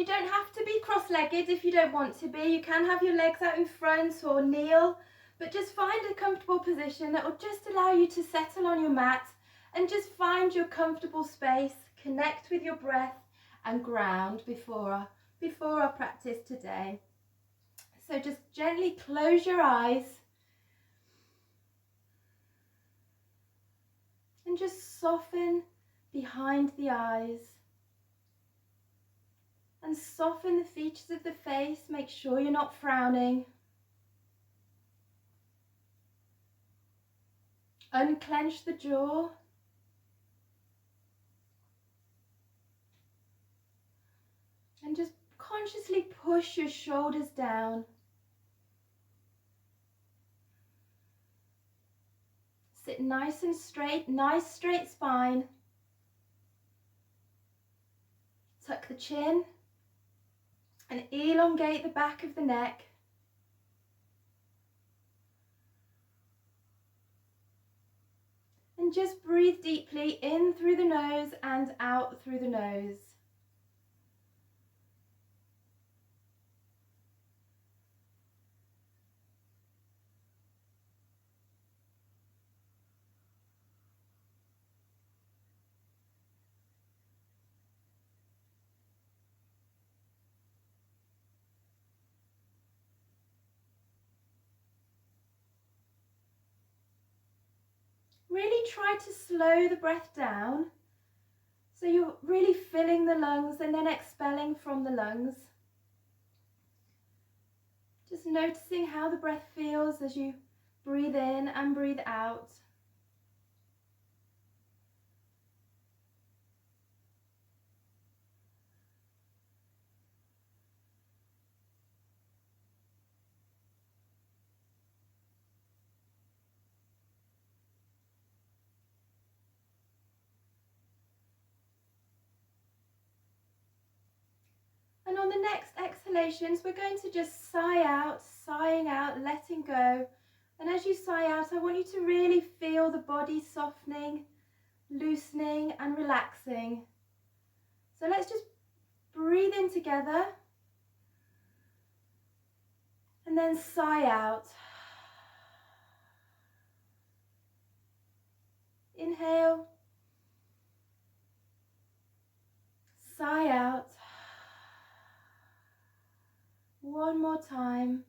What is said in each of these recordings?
You don't have to be cross-legged if you don't want to be. You can have your legs out in front or kneel, but just find a comfortable position that will just allow you to settle on your mat and just find your comfortable space, connect with your breath and ground before our practice today. So just gently close your eyes and just soften behind the eyes and soften the features of the face. Make sure you're not frowning. Unclench the jaw. And just consciously push your shoulders down. Sit nice and straight, nice straight spine. Tuck the chin and elongate the back of the neck. And just breathe deeply in through the nose and out through the nose. Really try to slow the breath down, so you're really filling the lungs and then expelling from the lungs. Just noticing how the breath feels as you breathe in and breathe out. And on the next exhalations, we're going to just sigh out, sighing out, letting go. And as you sigh out, I want you to really feel the body softening, loosening and relaxing. So let's just breathe in together and then sigh out. Inhale, sigh out. One more time.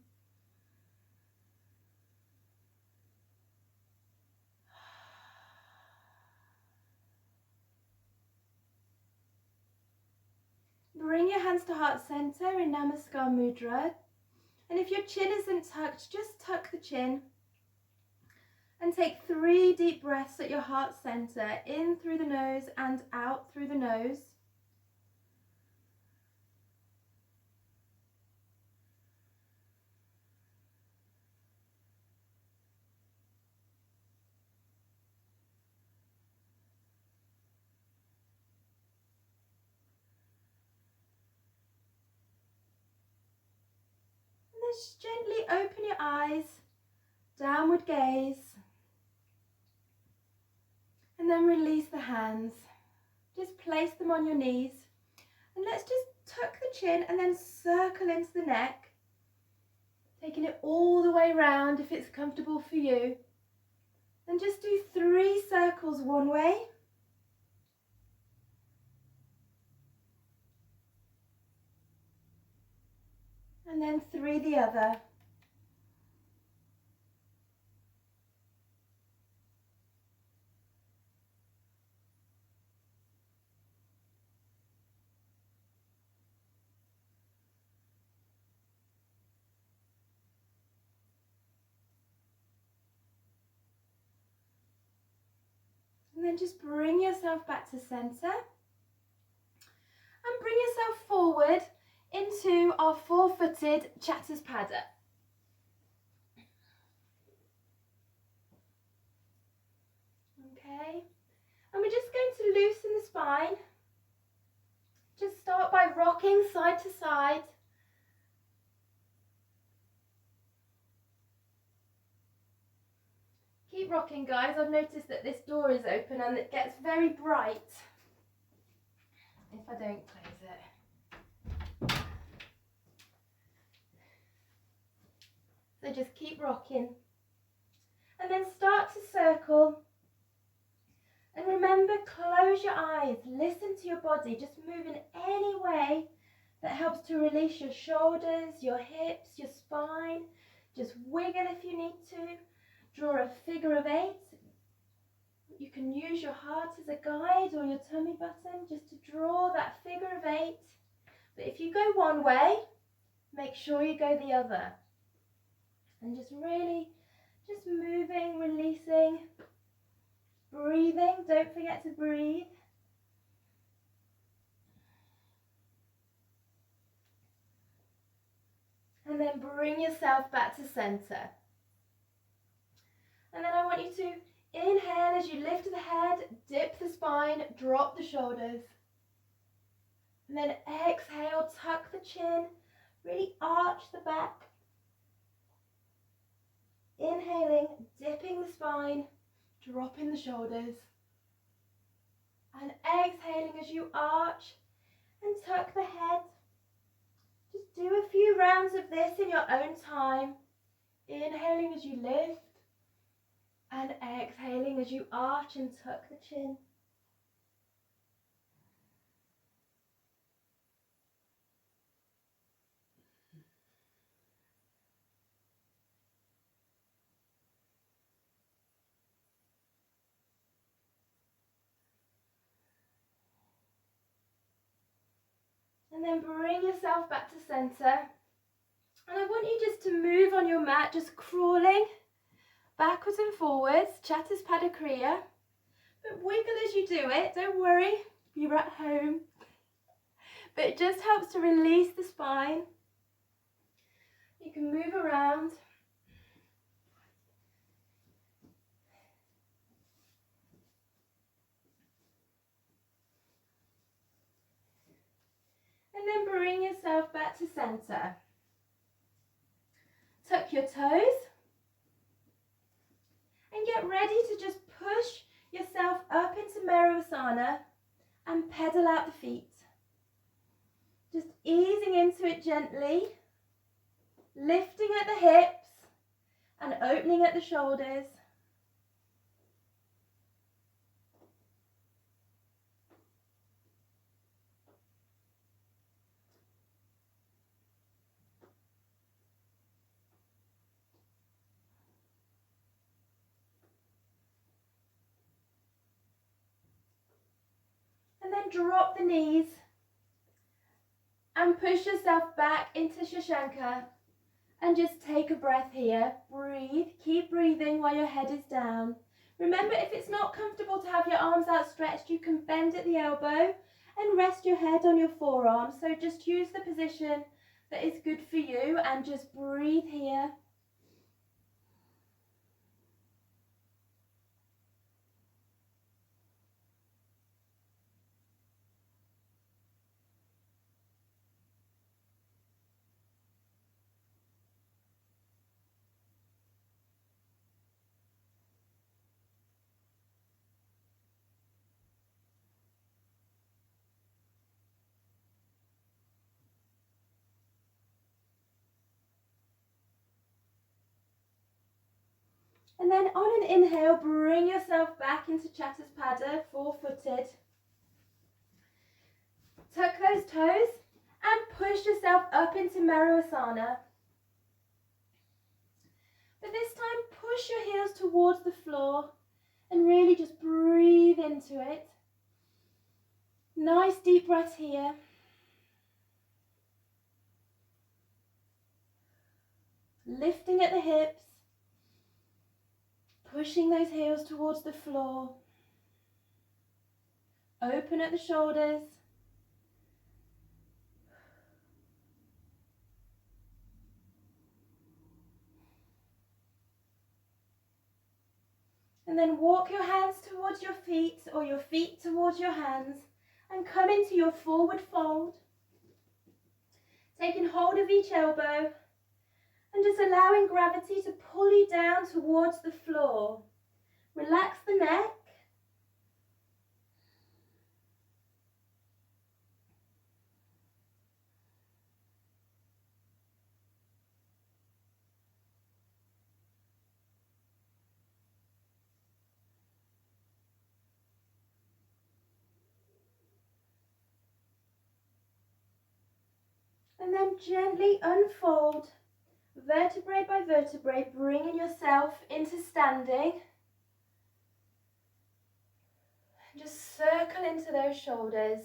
Bring your hands to heart center in Namaskar Mudra. And if your chin isn't tucked, just tuck the chin. And take 3 deep breaths at your heart center, in through the nose and out through the nose. Just gently open your eyes, downward gaze, and then release the hands. Just place them on your knees, and let's just tuck the chin and then circle into the neck, taking it all the way round if it's comfortable for you. And just do 3 circles one way, and then 3 the other. And then just bring yourself back to center and bring yourself forward into our 4-footed Chatuspada. Okay, and we're just going to loosen the spine. Just start by rocking side to side. Keep rocking, guys. I've noticed that this door is open and it gets very bright if I don't close it. So just keep rocking. And then start to circle. And remember, close your eyes, listen to your body, just move in any way that helps to release your shoulders, your hips, your spine. Just wiggle if you need to. Draw a figure of 8. You can use your heart as a guide or your tummy button just to draw that figure of 8. But if you go one way, make sure you go the other. And just really, just moving, releasing. Breathing, don't forget to breathe. And then bring yourself back to center. And then I want you to inhale as you lift the head, dip the spine, drop the shoulders. And then exhale, tuck the chin, really arch the back. Inhaling, dipping the spine, dropping the shoulders. And exhaling as you arch and tuck the head. Just do a few rounds of this in your own time. Inhaling as you lift and exhaling as you arch and tuck the chin. And then bring yourself back to center. And I want you just to move on your mat, just crawling backwards and forwards, Chaturpada Kriya. But wiggle as you do it, don't worry, you're at home. But it just helps to release the spine. You can move around. And then bring yourself back to center. Tuck your toes. And get ready to just push yourself up into Merusana and pedal out the feet. Just easing into it gently, lifting at the hips and opening at the shoulders. And then drop the knees and push yourself back into Shashanka and just take a breath here. Breathe, keep breathing while your head is down. Remember, if it's not comfortable to have your arms outstretched, you can bend at the elbow and rest your head on your forearm. So just use the position that is good for you and just breathe here. And then on an inhale, bring yourself back into Chaturpada, four-footed. Tuck those toes and push yourself up into Merusana. But this time, push your heels towards the floor and really just breathe into it. Nice deep breath here. Lifting at the hips. Pushing those heels towards the floor. Open at the shoulders. And then walk your hands towards your feet or your feet towards your hands and come into your forward fold. Taking hold of each elbow and just allowing gravity to pull you down towards the floor. Relax the neck. And then gently unfold, vertebrae by vertebrae, bringing yourself into standing. Just circle into those shoulders.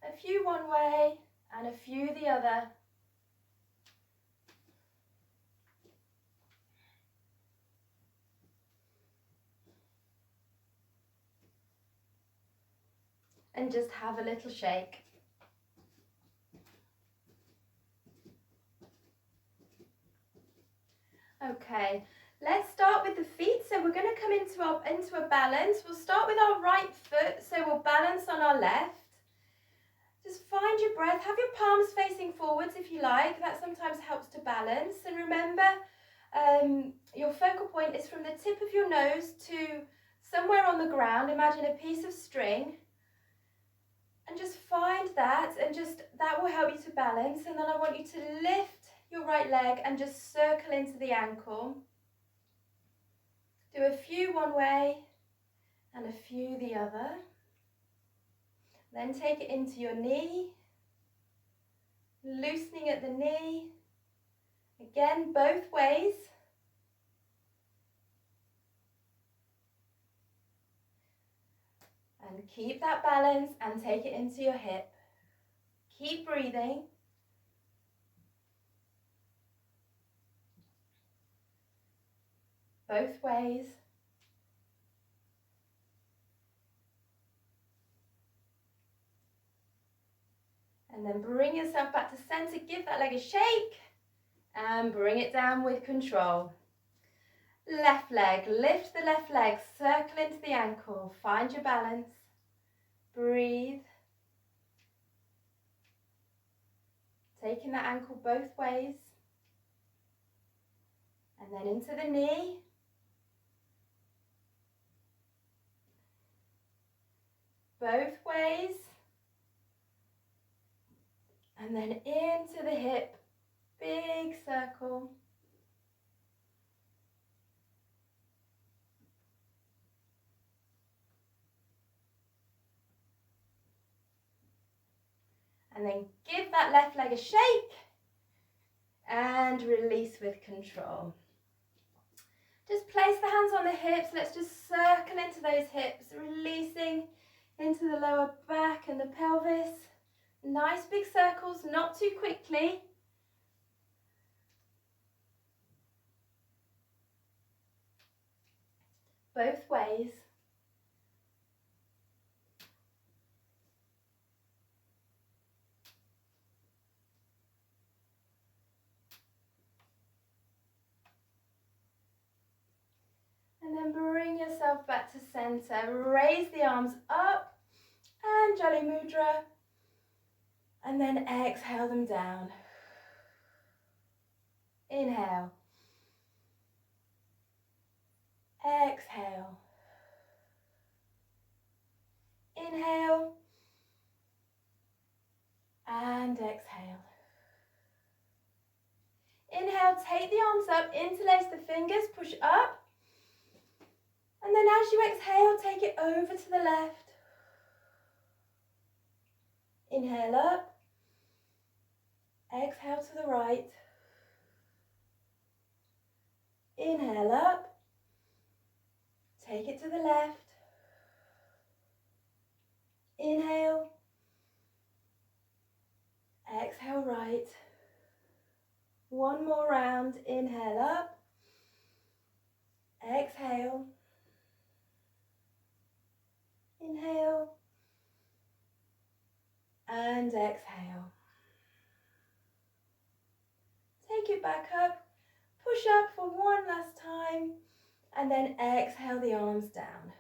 A few one way and a few the other. And just have a little shake. Okay, let's start with the feet. So we're going to come into a balance. We'll start with our right foot, so we'll balance on our left. Just find your breath. Have your palms facing forwards if you like. That sometimes helps to balance. And remember, your focal point is from the tip of your nose to somewhere on the ground. Imagine a piece of string. And just find that, and just that will help you to balance. And then I want you to lift your right leg and just circle into the ankle. Do a few one way and a few the other. Then take it into your knee, loosening at the knee. Again, both ways. And keep that balance and take it into your hip. Keep breathing. Both ways. And then bring yourself back to center. Give that leg a shake. And bring it down with control. Left leg. Lift the left leg. Circle into the ankle. Find your balance. Breathe. Taking that ankle both ways. And then into the knee. Both ways. And then into the hip. Big circle. And then give that left leg a shake. And release with control. Just place the hands on the hips. Let's just circle into those hips, releasing into the lower back and the pelvis. Nice big circles, not too quickly. Both ways. And then bring yourself back to center. Raise the arms up and Jali Mudra. And then exhale them down. Inhale. Exhale. Inhale. And exhale. Inhale, take the arms up, interlace the fingers, push up. And then as you exhale, take it over to the left. Inhale up. Exhale to the right. Inhale up. Take it to the left. Inhale. Exhale right. One more round. Inhale up. Exhale. Inhale. And exhale. Take it back up. Push up for one last time. And then exhale the arms down.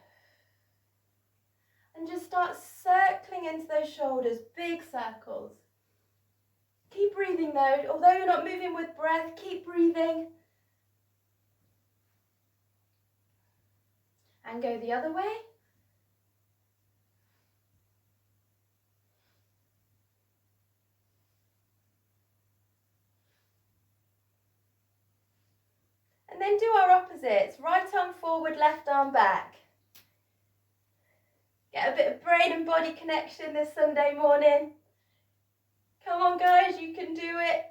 And just start circling into those shoulders, big circles. Keep breathing though, although you're not moving with breath, keep breathing. And go the other way. And then do our opposites. Right arm forward, left arm back. Get a bit of brain and body connection this Sunday morning. Come on guys, you can do it.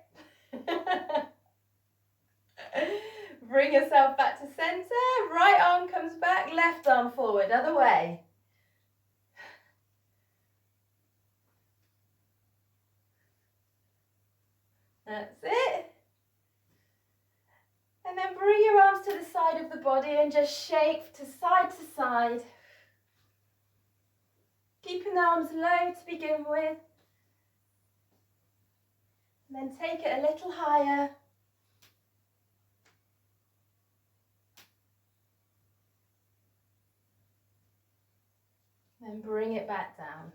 Bring yourself back to center. Right arm comes back, left arm forward, other way. That's it. And then bring your arms to the side of the body and just shake to side. Keeping the arms low to begin with. And then take it a little higher. Then bring it back down.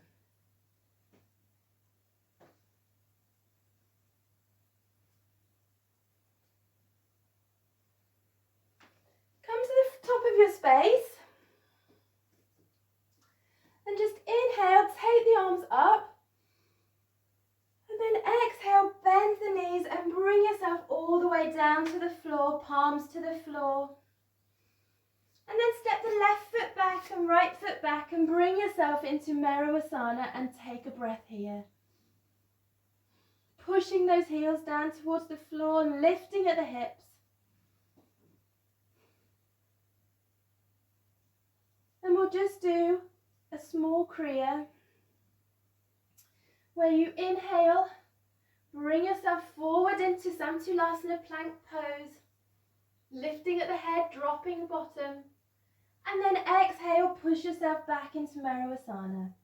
Come to the top of your space. And just inhale, take the arms up. And then exhale, bend the knees and bring yourself all the way down to the floor, palms to the floor. And then step the left foot back and right foot back and bring yourself into Merusasana and take a breath here. Pushing those heels down towards the floor and lifting at the hips. And we'll just do a small Kriya where you inhale, bring yourself forward into Samtulasana plank pose, lifting at the head, dropping the bottom, and then exhale, push yourself back into Merusasana.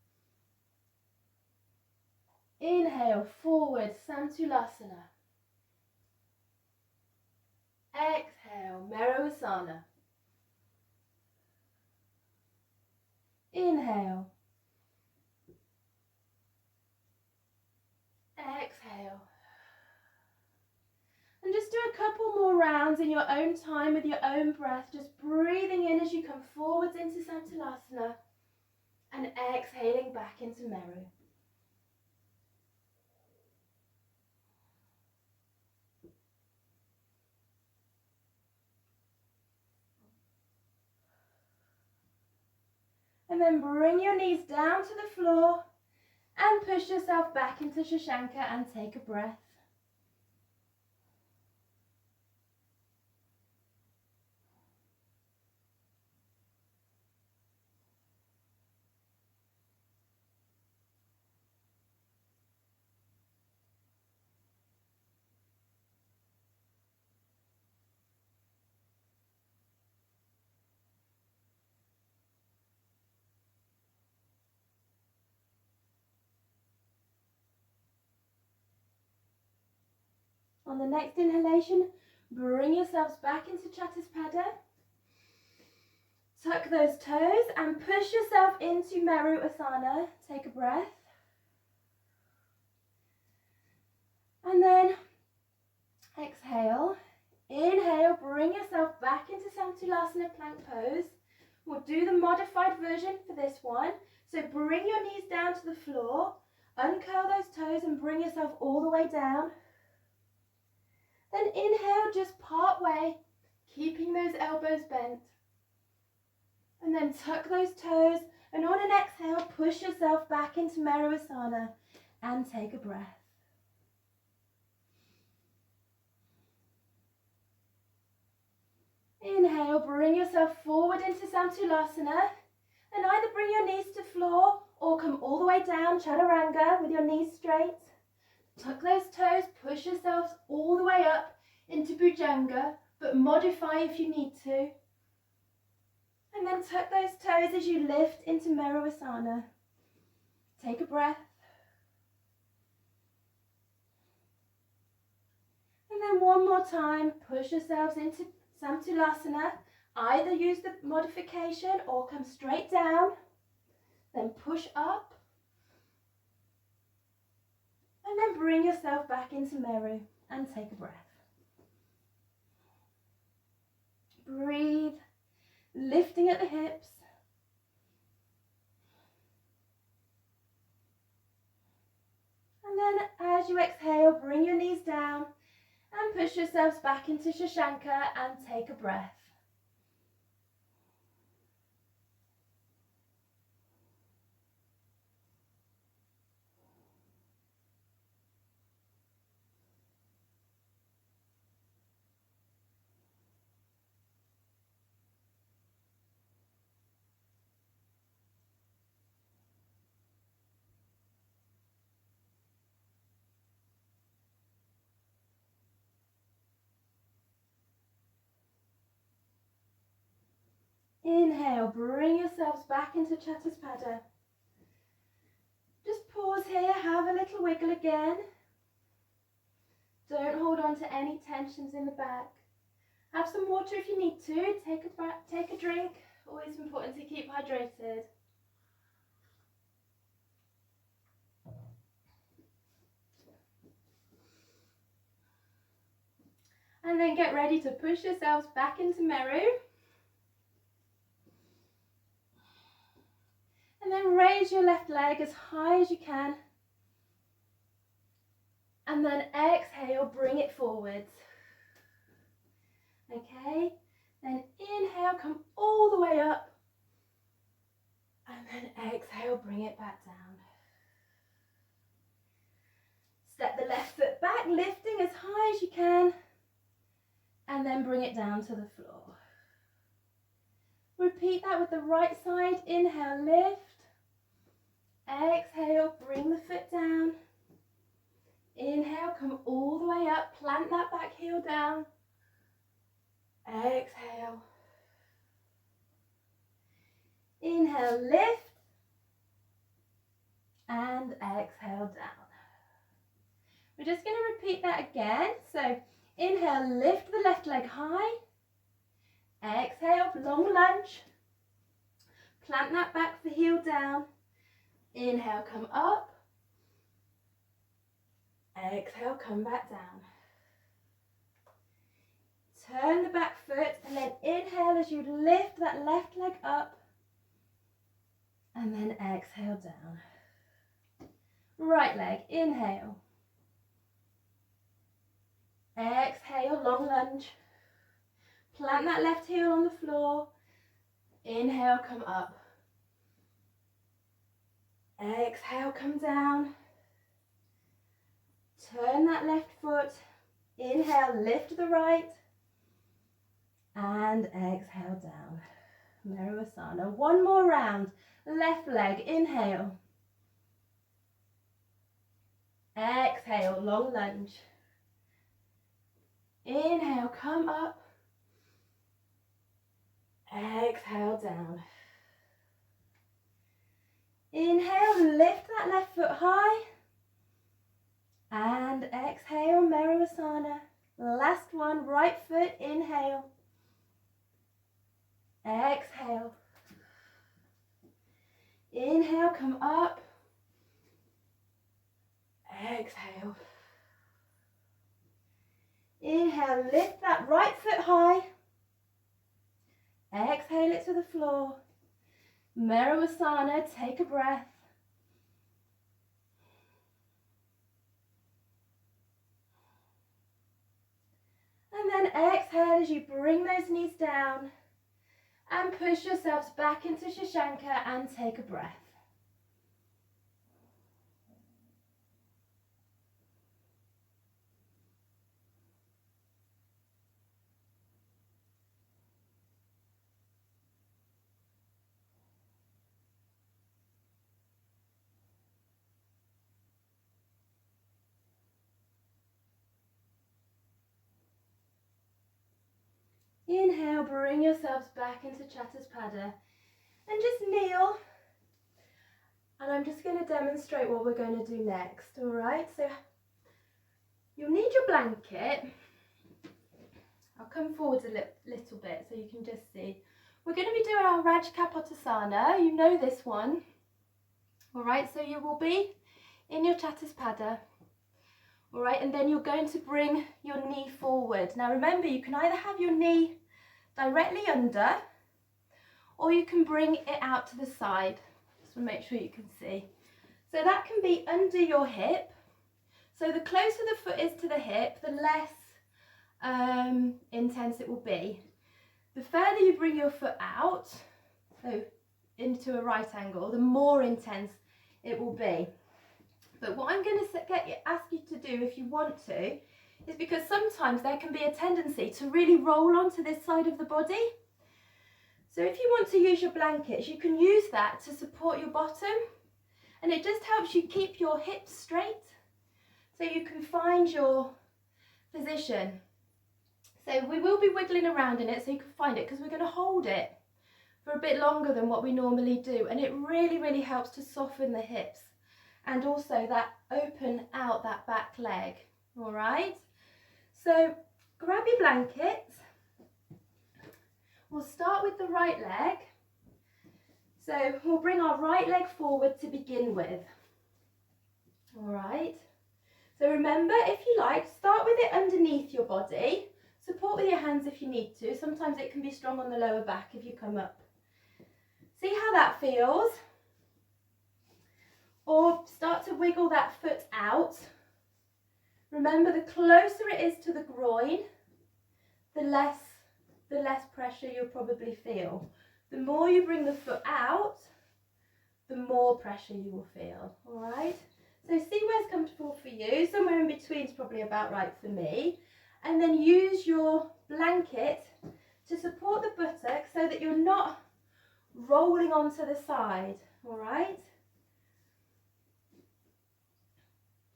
Inhale, forward, Samtulasana. Exhale, Merusasana. Inhale. Exhale. And just do a couple more rounds in your own time with your own breath, just breathing in as you come forwards into Samtulasana and exhaling back into Meru. And then bring your knees down to the floor and push yourself back into Shashanka and take a breath. On the next inhalation, bring yourselves back into Chatuspada. Tuck those toes and push yourself into Merusasana. Take a breath. And then exhale. Inhale, bring yourself back into Samtulasana plank pose. We'll do the modified version for this one. So bring your knees down to the floor, uncurl those toes and bring yourself all the way down. Then inhale, just part way, keeping those elbows bent. And then tuck those toes and on an exhale, push yourself back into Merusasana and take a breath. Inhale, bring yourself forward into Samtulasana and either bring your knees to floor or come all the way down, Chaturanga, with your knees straight. Tuck those toes, push yourselves all the way up into Bhujanga, but modify if you need to. And then tuck those toes as you lift into Merusasana. Take a breath. And then one more time, push yourselves into Samtulasana. Either use the modification or come straight down. Then push up. And then bring yourself back into Meru and take a breath. Breathe, lifting at the hips. And then as you exhale, bring your knees down and push yourselves back into Shashanka and take a breath. Inhale, bring yourselves back into Chaturaspada. Just pause here, have a little wiggle again. Don't hold on to any tensions in the back. Have some water if you need to. Take a drink. Always important to keep hydrated. And then get ready to push yourselves back into Meru. And then raise your left leg as high as you can. And then exhale, bring it forwards. Okay, then inhale, come all the way up. And then exhale, bring it back down. Step the left foot back, lifting as high as you can. And then bring it down to the floor. Repeat that with the right side. Inhale, lift. Exhale, bring the foot down. Inhale, come all the way up. Plant that back heel down. Exhale. Inhale, lift. And exhale down. We're just going to repeat that again. So inhale, lift the left leg high. Exhale, long lunge. Plant that back the heel down. Inhale, come up. Exhale, come back down. Turn the back foot and then inhale as you lift that left leg up. And then exhale down. Right leg, inhale. Exhale, long lunge. Plant that left heel on the floor. Inhale, come up. Exhale, come down. Turn that left foot. Inhale, lift the right. And exhale down. Meruvasana. One more round. Left leg, inhale. Exhale, long lunge. Inhale, come up. Exhale down. Inhale, lift that left foot high. And exhale, Meruvasana. Last one, right foot, inhale. Exhale. Inhale, come up. Exhale. Inhale, lift that right foot high. Exhale it to the floor. Meruvasana, take a breath. And then exhale as you bring those knees down and push yourselves back into Shashanka and take a breath. Inhale, bring yourselves back into Chaturaspada and just kneel. And I'm just going to demonstrate what we're going to do next, all right? So you'll need your blanket. I'll come forward a little bit so you can just see. We're going to be doing our Rajkapotasana. You know this one, all right? So you will be in your Chaturaspada. All right, and then you're going to bring your knee forward. Now remember, you can either have your knee directly under, or you can bring it out to the side. Just to make sure you can see. So that can be under your hip. So the closer the foot is to the hip, the less intense it will be. The further you bring your foot out, so into a right angle, the more intense it will be. But what I'm going to ask you to do, if you want to, is because sometimes there can be a tendency to really roll onto this side of the body. So if you want to use your blankets, you can use that to support your bottom, and it just helps you keep your hips straight so you can find your position. So we will be wiggling around in it so you can find it, because we're going to hold it for a bit longer than what we normally do, and it really, really helps to soften the hips and also that open out that back leg. All right, so grab your blanket. We'll start with the right leg. So we'll bring our right leg forward to begin with. All right, so remember, if you like, start with it underneath your body. Support with your hands if you need to. Sometimes it can be strong on the lower back if you come up. See how that feels? Or start to wiggle that foot out. Remember, the closer it is to the groin, the less pressure you'll probably feel. The more you bring the foot out, the more pressure you will feel. All right? So see where's comfortable for you. Somewhere in between is probably about right for me. And then use your blanket to support the buttock so that you're not rolling onto the side. All right?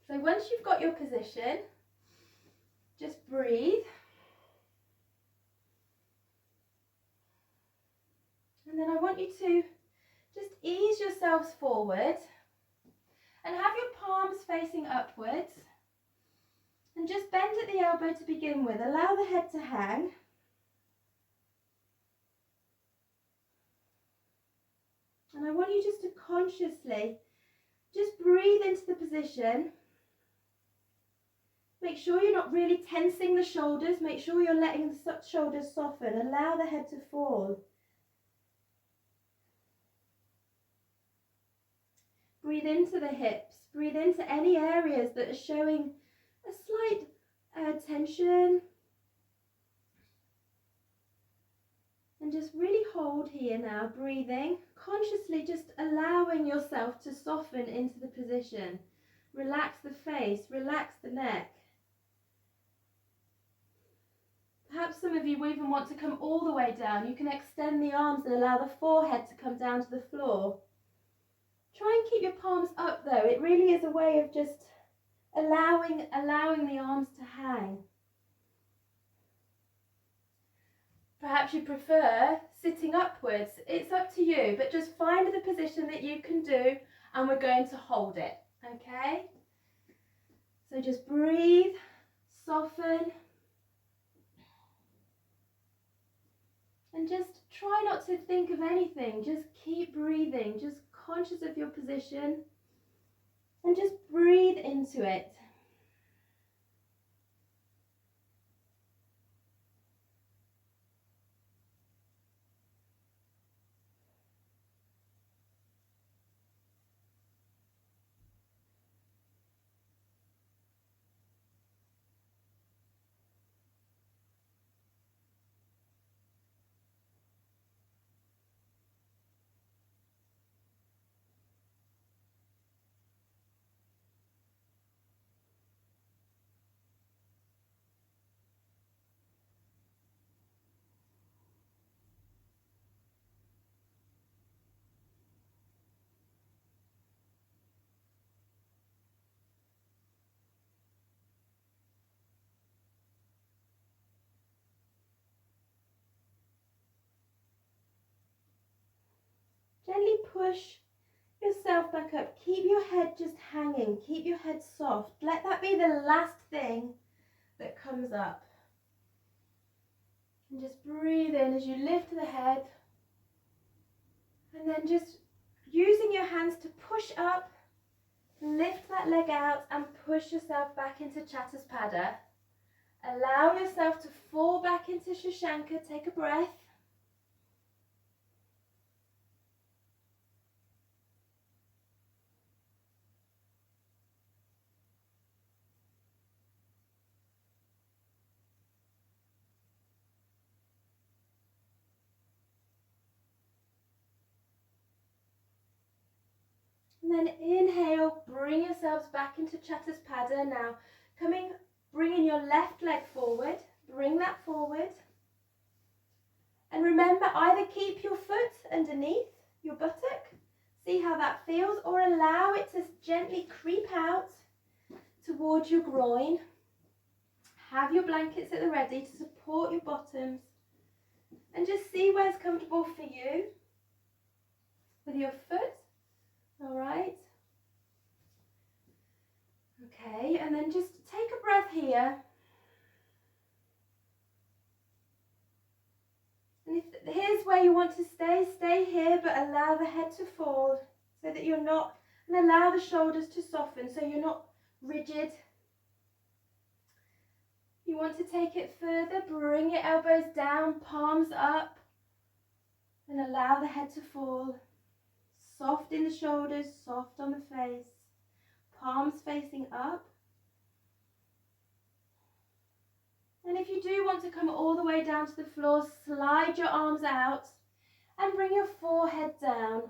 So once you've got your position, just breathe. And then I want you to just ease yourselves forward and have your palms facing upwards. And just bend at the elbow to begin with. Allow the head to hang. And I want you just to consciously just breathe into the position. Make sure you're not really tensing the shoulders. Make sure you're letting the shoulders soften. Allow the head to fall. Breathe into the hips. Breathe into any areas that are showing a slight tension. And just really hold here now, breathing. Consciously just allowing yourself to soften into the position. Relax the face, relax the neck. Perhaps some of you will even want to come all the way down. You can extend the arms and allow the forehead to come down to the floor. Try and keep your palms up though. It really is a way of just allowing the arms to hang. Perhaps you prefer sitting upwards. It's up to you, but just find the position that you can do and we're going to hold it, okay? So just breathe, soften, and just try not to think of anything. Just keep breathing, just conscious of your position and just breathe into it. Gently push yourself back up. Keep your head just hanging. Keep your head soft. Let that be the last thing that comes up. And just breathe in as you lift the head. And then just using your hands to push up, lift that leg out and push yourself back into Chatuspada. Allow yourself to fall back into Shashanka. Take a breath. And then inhale, bring yourselves back into Chatuspada. Now, bringing your left leg forward, bring that forward. And remember, either keep your foot underneath your buttock, see how that feels, or allow it to gently creep out towards your groin. Have your blankets at the ready to support your bottoms. And just see where's comfortable for you. with your foot. All right. Okay, and then just take a breath here. And here's where you want to stay here, but allow the head to fall so that you're not, and allow the shoulders to soften so you're not rigid. You want to take it further, bring your elbows down, palms up, and allow the head to fall. Soft in the shoulders, soft on the face, palms facing up. And if you do want to come all the way down to the floor, slide your arms out and bring your forehead down.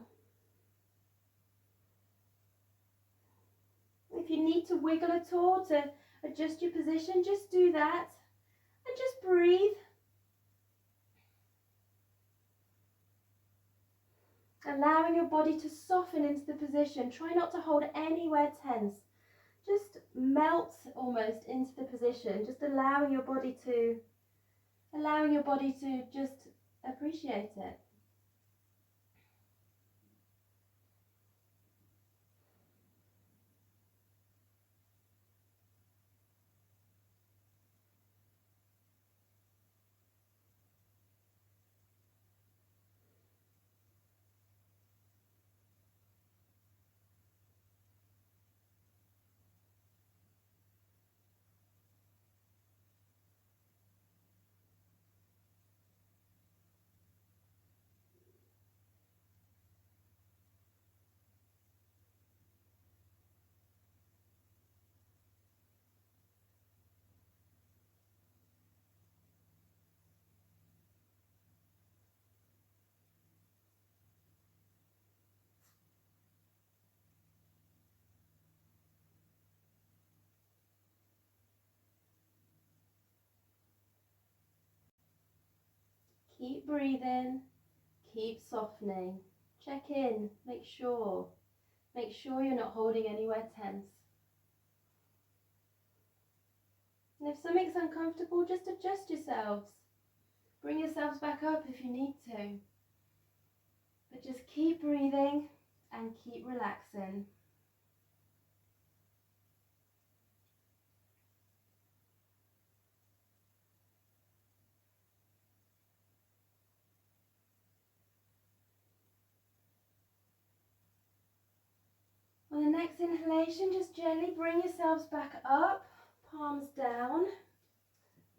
If you need to wiggle at all to adjust your position, just do that and just breathe. Allowing your body to soften into the position. Try not to hold anywhere tense. Just melt almost into the position. Just allowing your body to just appreciate it. Keep breathing, keep softening. Check in, make sure you're not holding anywhere tense. And if something's uncomfortable, just adjust yourselves. Bring yourselves back up if you need to. But just keep breathing and keep relaxing. On the next inhalation, just gently bring yourselves back up, palms down.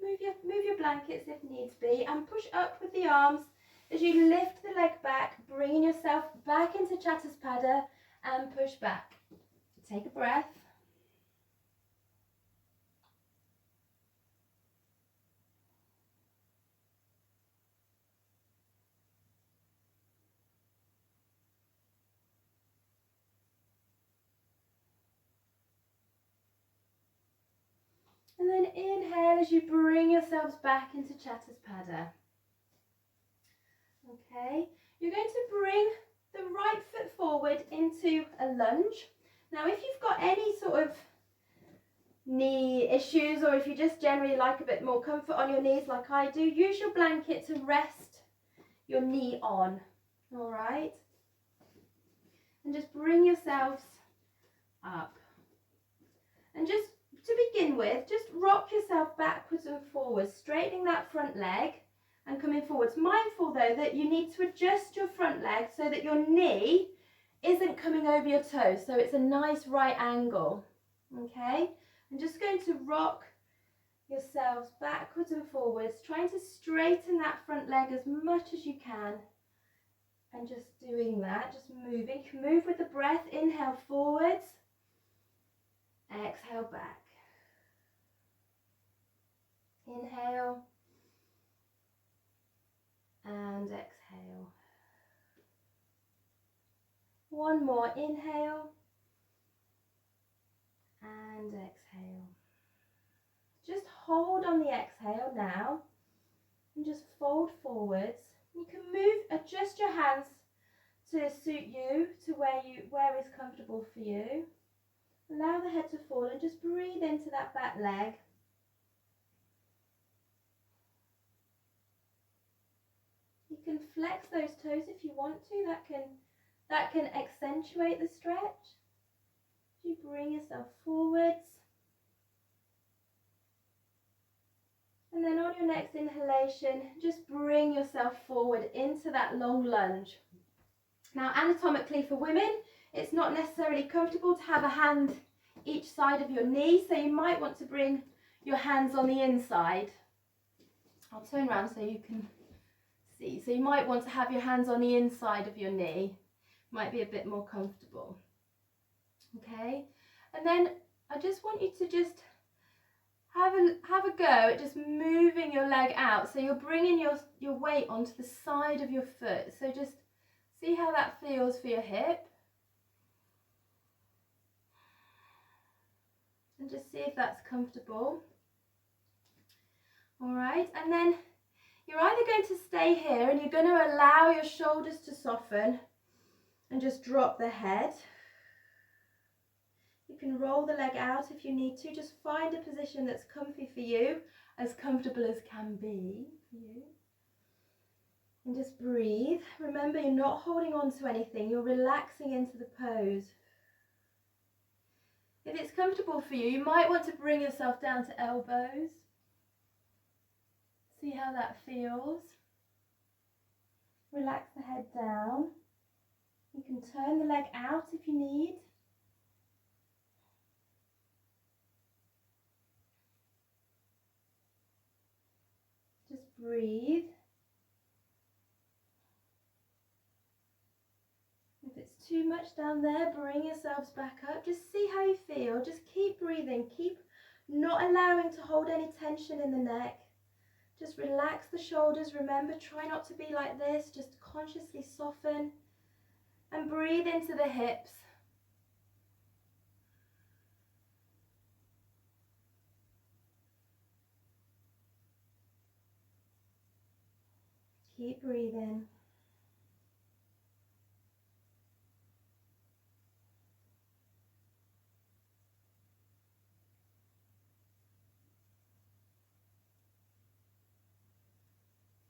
Move your blankets if needs be, and push up with the arms as you lift the leg back, bringing yourself back into Chaturaspada and push back. Take a breath. And then inhale as you bring yourselves back into Chaturaspada. Okay, you're going to bring the right foot forward into a lunge. Now if you've got any sort of knee issues, or if you just generally like a bit more comfort on your knees like I do, use your blanket to rest your knee on. All right, and just bring yourselves up. And just to begin with, just rock yourself backwards and forwards, straightening that front leg and coming forwards. Mindful though that you need to adjust your front leg so that your knee isn't coming over your toes, so it's a nice right angle. Okay, I'm just going to rock yourselves backwards and forwards, trying to straighten that front leg as much as you can. And just doing that, just moving. You can move with the breath. Inhale forwards, exhale back. Inhale and exhale. One more, inhale and exhale. Just hold on the exhale now and just fold forwards. You can move, adjust your hands to suit you, to where is comfortable for you. Allow the head to fall and just breathe into that back leg. You can flex those toes if you want to. that can accentuate the stretch. You bring yourself forwards. And then on your next inhalation, just bring yourself forward into that long lunge. Now, anatomically for women, it's not necessarily comfortable to have a hand each side of your knee, so you might want to bring your hands on the inside. I'll turn around so you can see. So you might want to have your hands on the inside of your knee. Might be a bit more comfortable. Okay, and then I just want you to just have a go at just moving your leg out. So you're bringing your weight onto the side of your foot. So just see how that feels for your hip. And just see if that's comfortable. All right, and then you're either going to stay here and you're going to allow your shoulders to soften and just drop the head. You can roll the leg out if you need to. Just find a position that's comfy for you, as comfortable as can be for you. And just breathe. Remember, you're not holding on to anything. You're relaxing into the pose. If it's comfortable for you, you might want to bring yourself down to elbows. See how that feels. Relax the head down. You can turn the leg out if you need. Just breathe. If it's too much down there, bring yourselves back up. Just see how you feel. Just keep breathing. Keep not allowing to hold any tension in the neck. Just relax the shoulders. Remember, try not to be like this. Just consciously soften and breathe into the hips. Keep breathing.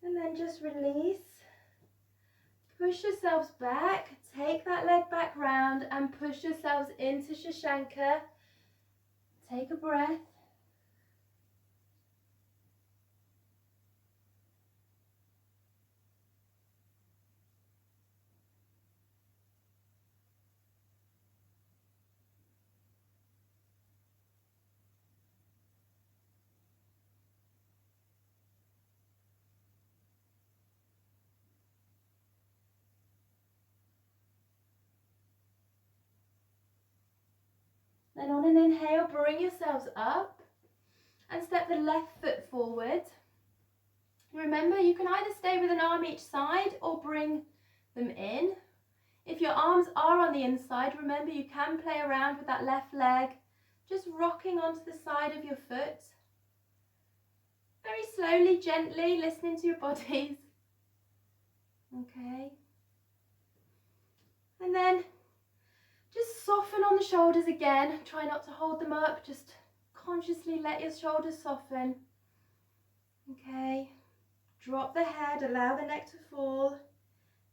And then just release. Push yourselves back. Take that leg back round and push yourselves into Shashanka. Take a breath. Then on an inhale, bring yourselves up and step the left foot forward. Remember, you can either stay with an arm each side or bring them in. If your arms are on the inside, remember you can play around with that left leg, just rocking onto the side of your foot. Very slowly, gently, listening to your bodies. Okay. And then just soften on the shoulders again. Try not to hold them up. Just consciously let your shoulders soften. Okay. Drop the head. Allow the neck to fall.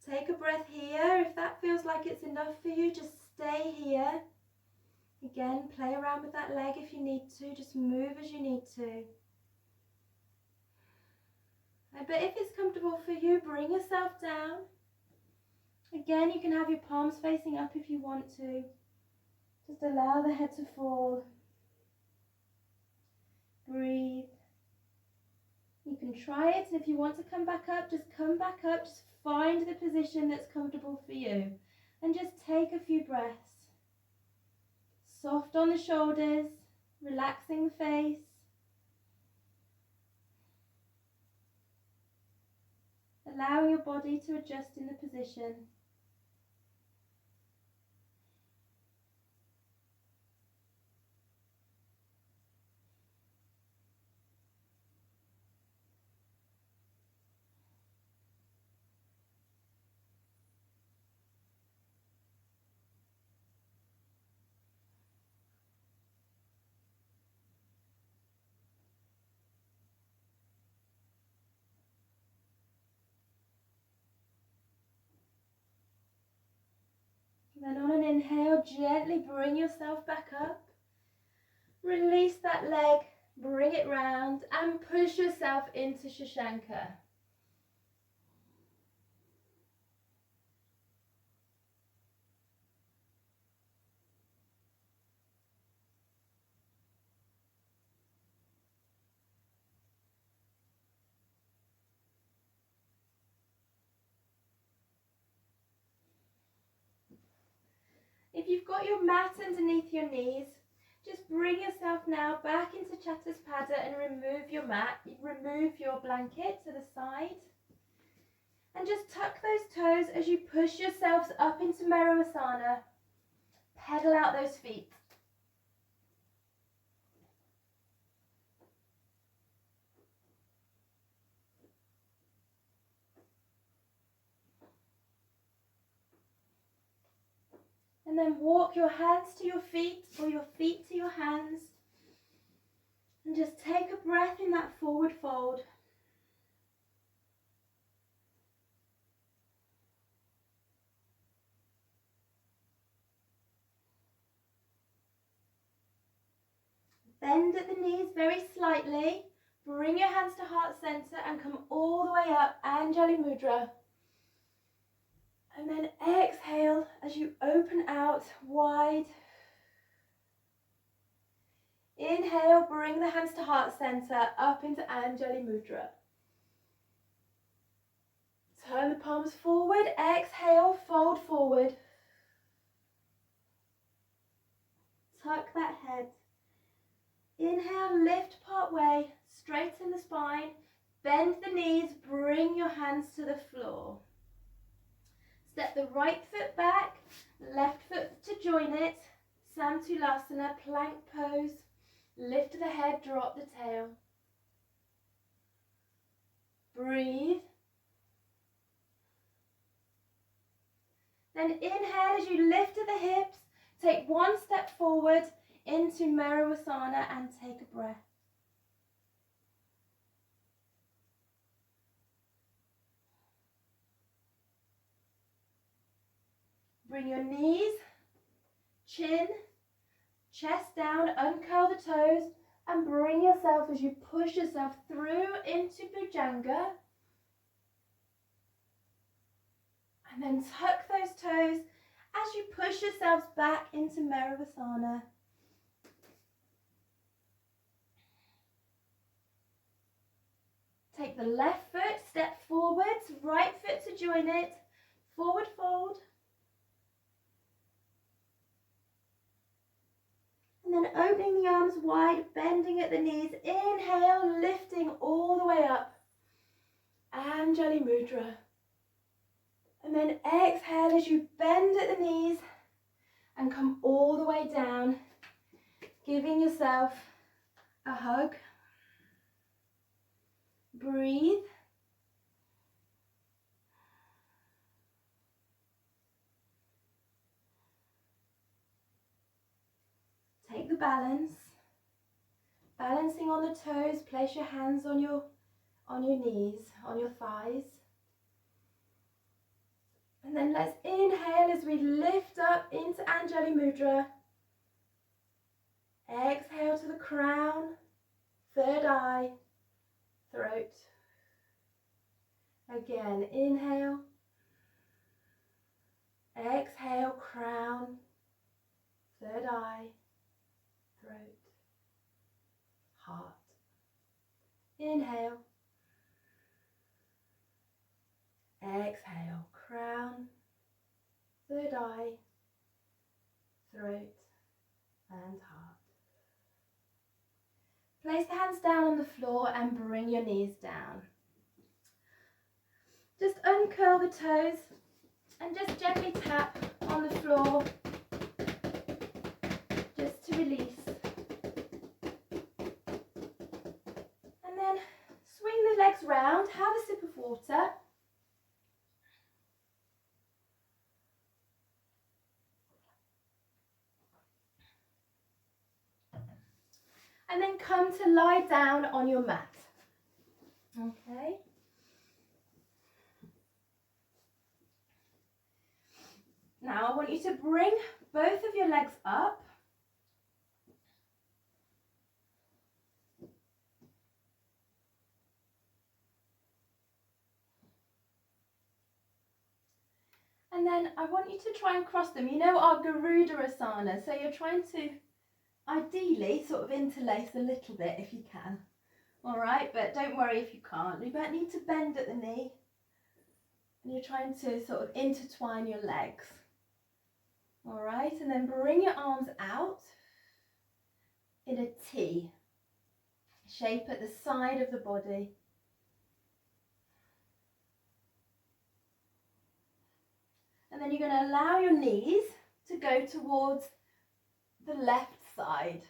Take a breath here. If that feels like it's enough for you, just stay here. Again, play around with that leg if you need to. Just move as you need to. But if it's comfortable for you, bring yourself down. Again, you can have your palms facing up if you want to. Just allow the head to fall. Breathe. You can try it, and if you want to come back up, just come back up. Just find the position that's comfortable for you. And just take a few breaths. Soft on the shoulders, relaxing the face. Allowing your body to adjust in the position. inhale, gently bring yourself back up. Release that leg, bring it round and push yourself into Shashanka. If you've got your mat underneath your knees, just bring yourself now back into Chatuspada and remove your mat, remove your blanket to the side. And just tuck those toes as you push yourselves up into Merusana. Pedal out those feet. And then walk your hands to your feet or your feet to your hands. And just take a breath in that forward fold. Bend at the knees very slightly. Bring your hands to heart center and come all the way up, Anjali Mudra. And then exhale as you open out wide. Inhale, bring the hands to heart center, up into Anjali Mudra. Turn the palms forward, exhale, fold forward. Tuck that head. Inhale, lift part way, straighten the spine, bend the knees, bring your hands to the floor. Step the right foot back, left foot to join it, Samtulasana, plank pose. Lift the head, drop the tail. Breathe. Then inhale as you lift at the hips, take one step forward into Merusana and take a breath. Bring your knees, chin, chest down, uncurl the toes and bring yourself as you push yourself through into Bhujanga. And then tuck those toes as you push yourselves back into Merusana. Take the left foot, step forwards, right foot to join it, forward fold. And then opening the arms wide, bending at the knees. Inhale, lifting all the way up. Anjali Mudra. And then exhale as you bend at the knees and come all the way down, giving yourself a hug. Breathe. Take the balance. Balancing on the toes, place your hands on your knees, on your thighs. And then let's inhale as we lift up into Anjali Mudra. Exhale to the crown, third eye, throat. Again, inhale. Exhale, crown, third eye, throat, heart. Inhale. Exhale, crown, third eye, throat and heart. Place the hands down on the floor and bring your knees down. Just uncurl the toes and just gently tap on the floor just to release. And then swing the legs round, have a sip of water. And then come to lie down on your mat. Okay. Now I want you to bring both of your legs up. And then I want you to try and cross them. You know our Garudasana, so you're trying to ideally sort of interlace a little bit if you can. All right, but don't worry if you can't. You might need to bend at the knee. And you're trying to sort of intertwine your legs. All right, and then bring your arms out in a T shape at the side of the body. And then you're going to allow your knees to go towards the left side.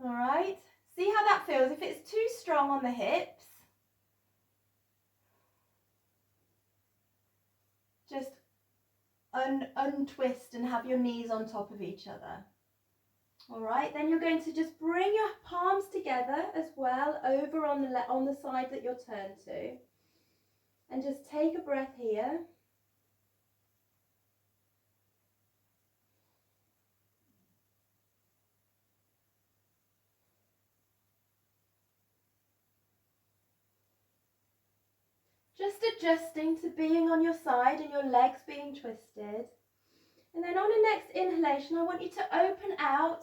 All right, see how that feels. If it's too strong on the hips, just untwist and have your knees on top of each other. All right, then you're going to just bring your palms together as well over on the side that you're turned to. And just take a breath here. Just adjusting to being on your side and your legs being twisted. And then on the next inhalation, I want you to open out.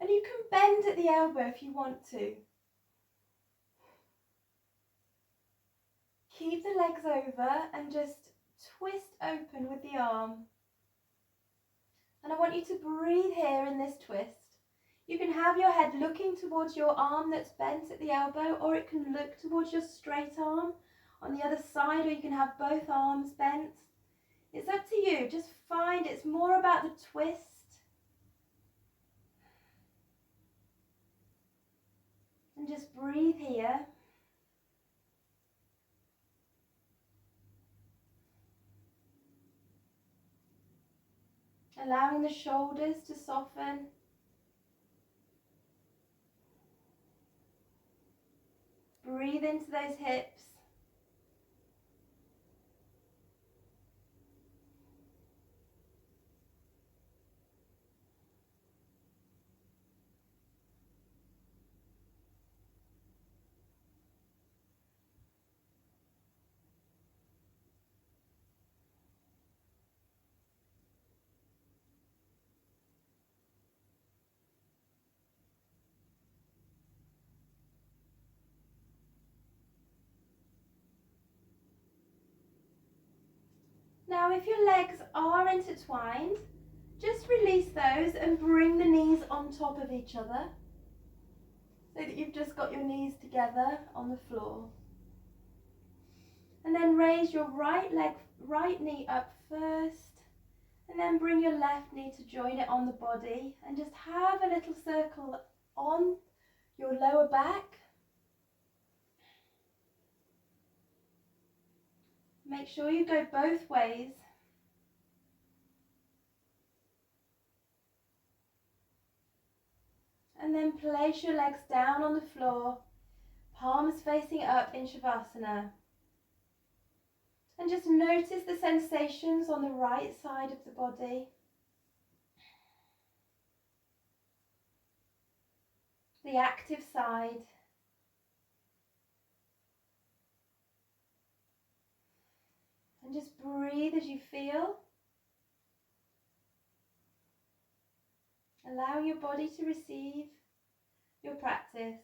And you can bend at the elbow if you want to. Keep the legs over and just twist open with the arm. And I want you to breathe here in this twist. You can have your head looking towards your arm that's bent at the elbow, or it can look towards your straight arm on the other side, or you can have both arms bent. It's up to you. Just find it's more about the twist. And just breathe here. Allowing the shoulders to soften. Breathe into those hips. Now, if your legs are intertwined, just release those and bring the knees on top of each other so that you've just got your knees together on the floor. And then raise your right knee up first, and then bring your left knee to join it on the body, and just have a little circle on your lower back. Make sure you go both ways. And then place your legs down on the floor, palms facing up in Shavasana. And just notice the sensations on the right side of the body. The active side. And just breathe as you feel. Allow your body to receive your practice.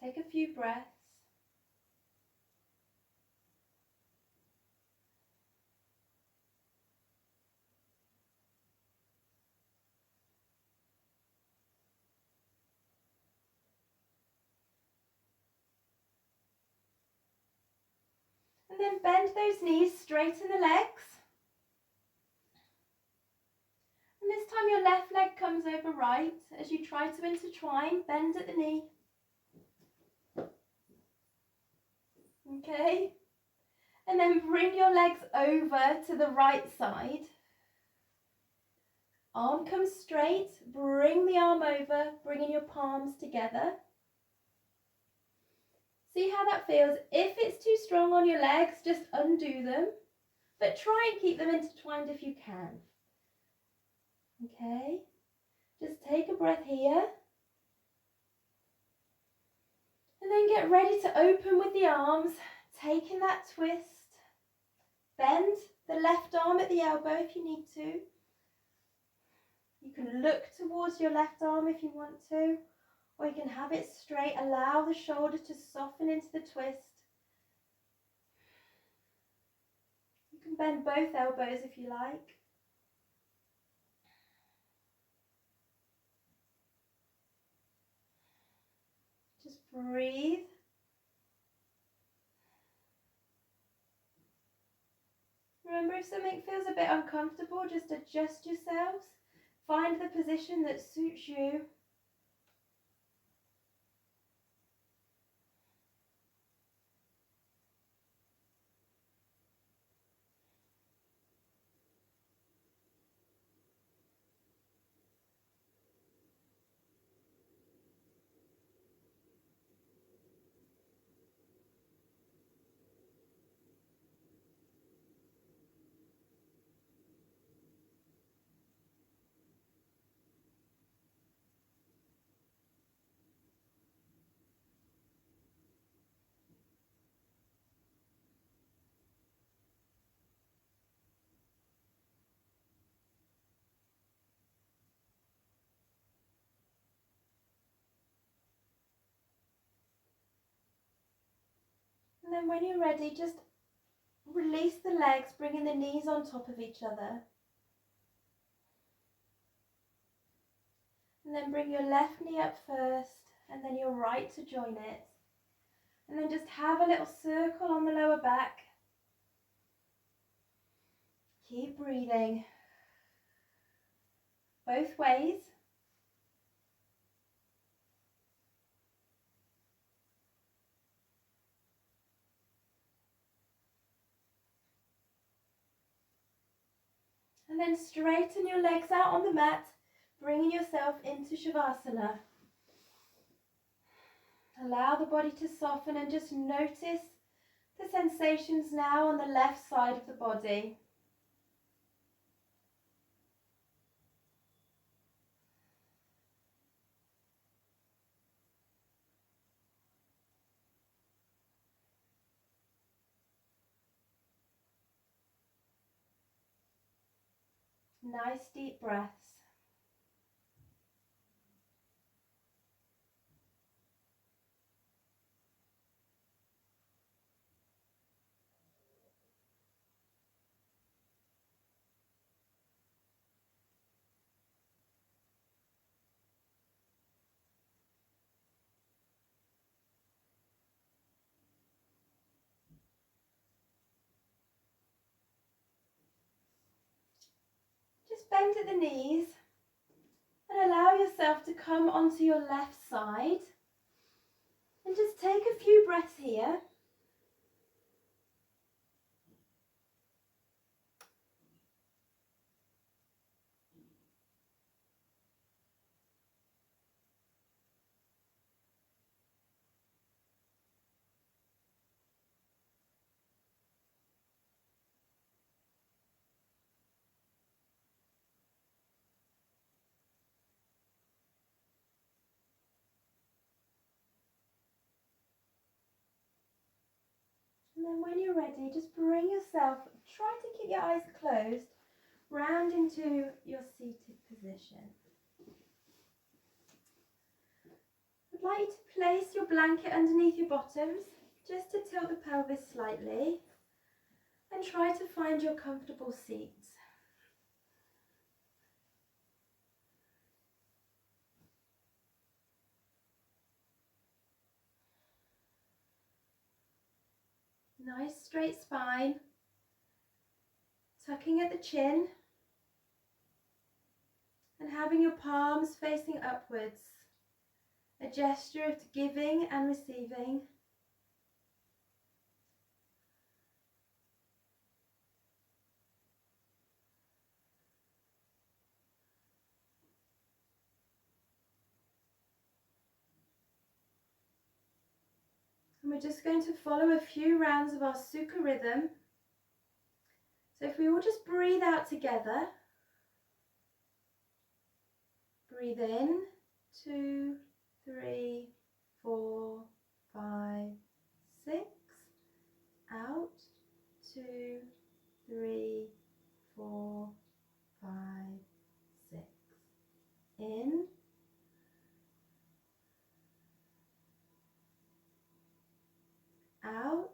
Take a few breaths. And then bend those knees, straighten the legs. And this time your left leg comes over right as you try to intertwine, bend at the knee. Okay. And then bring your legs over to the right side. Arm comes straight, bring the arm over, bringing your palms together. See how that feels. If it's too strong on your legs, just undo them, but try and keep them intertwined if you can. Okay, just take a breath here. And then get ready to open with the arms, taking that twist. Bend the left arm at the elbow if you need to. You can look towards your left arm if you want to, or you can have it straight. Allow the shoulder to soften into the twist. You can bend both elbows if you like. Just breathe. Remember, if something feels a bit uncomfortable, just adjust yourselves. Find the position that suits you. And then when you're ready, just release the legs, bringing the knees on top of each other. And then bring your left knee up first, and then your right to join it. And then just have a little circle on the lower back. Keep breathing. Both ways. And then straighten your legs out on the mat, bringing yourself into Shavasana. Allow the body to soften and just notice the sensations now on the left side of the body. Nice deep breaths. Just bend at the knees and allow yourself to come onto your left side. And just take a few breaths here. And then when you're ready, just bring yourself, try to keep your eyes closed, round into your seated position. I'd like you to place your blanket underneath your bottoms, just to tilt the pelvis slightly, and try to find your comfortable seat. Nice straight spine, tucking at the chin, and having your palms facing upwards, a gesture of giving and receiving. And we're just going to follow a few rounds of our Sukha rhythm. So if we all just breathe out together, breathe in, 2, 3, 4, 5, 6, out, 2, 3, 4, 5, 6, in, out,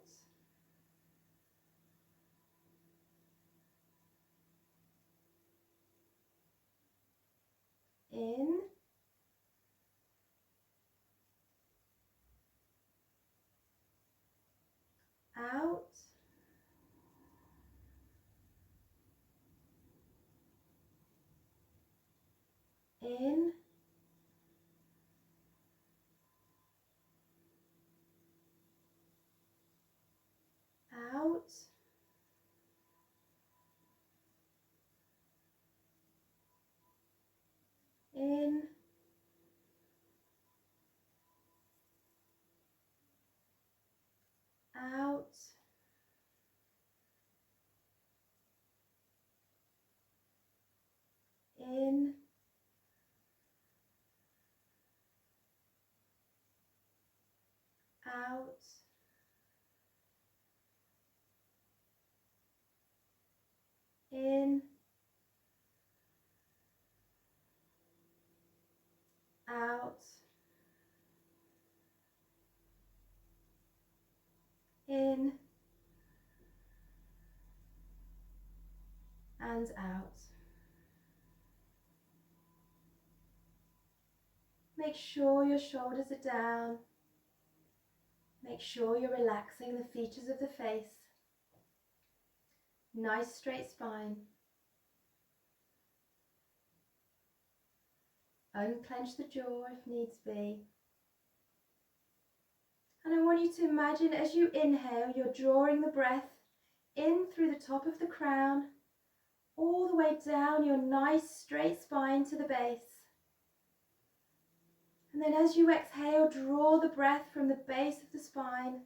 in, out, in, out, in, out, in, out, in, out, in, and out. Make sure your shoulders are down. Make sure you're relaxing the features of the face. Nice straight spine. Unclench the jaw if needs be. And I want you to imagine as you inhale, you're drawing the breath in through the top of the crown, all the way down your nice straight spine to the base. And then as you exhale, draw the breath from the base of the spine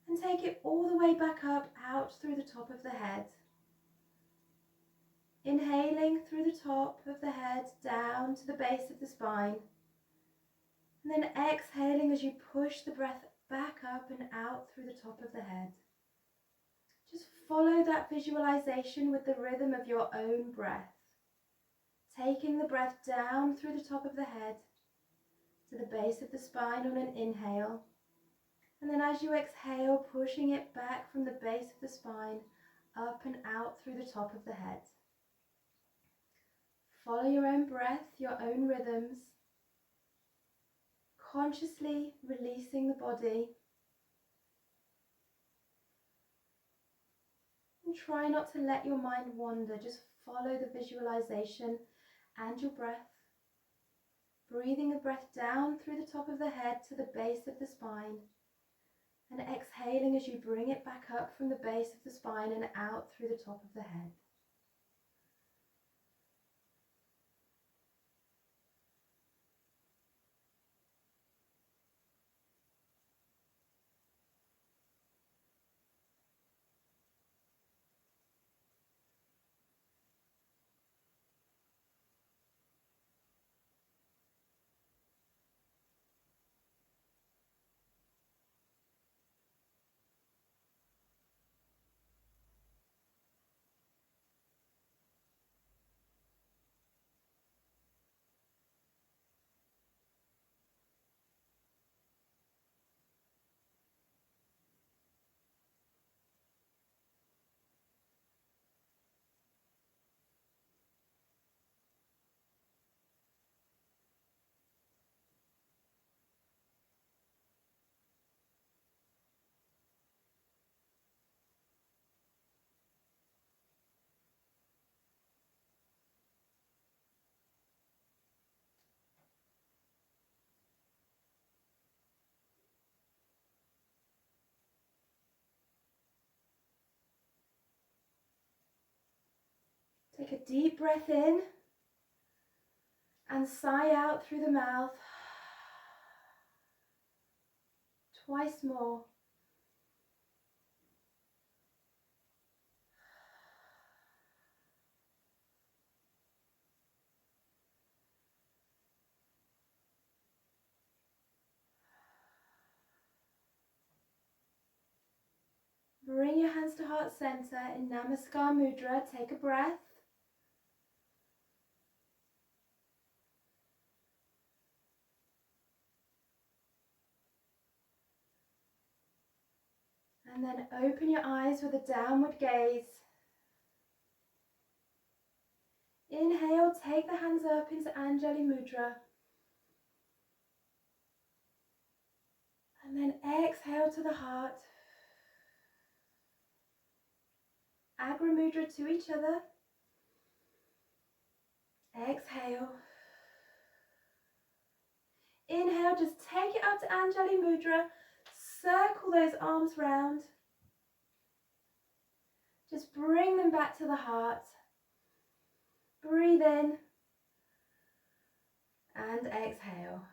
and take it all the way back up, out through the top of the head. Inhaling through the top of the head, down to the base of the spine. And then exhaling as you push the breath back up and out through the top of the head. Just follow that visualization with the rhythm of your own breath. Taking the breath down through the top of the head to the base of the spine on an inhale. And then as you exhale, pushing it back from the base of the spine up and out through the top of the head. Follow your own breath, your own rhythms, consciously releasing the body. And try not to let your mind wander, just follow the visualization and your breath. Breathing the breath down through the top of the head to the base of the spine. And exhaling as you bring it back up from the base of the spine and out through the top of the head. Take a deep breath in and sigh out through the mouth twice more. Bring your hands to heart center in Namaskar Mudra. Take a breath. And then open your eyes with a downward gaze. Inhale, take the hands up into Anjali Mudra. And then exhale to the heart. Agra Mudra to each other. Exhale. Inhale, just take it up to Anjali Mudra. Circle those arms round. Just bring them back to the heart. Breathe in and exhale.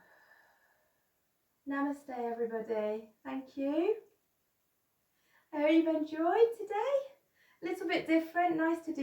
Namaste, everybody. Thank you. I hope you've enjoyed today. A little bit different, nice to do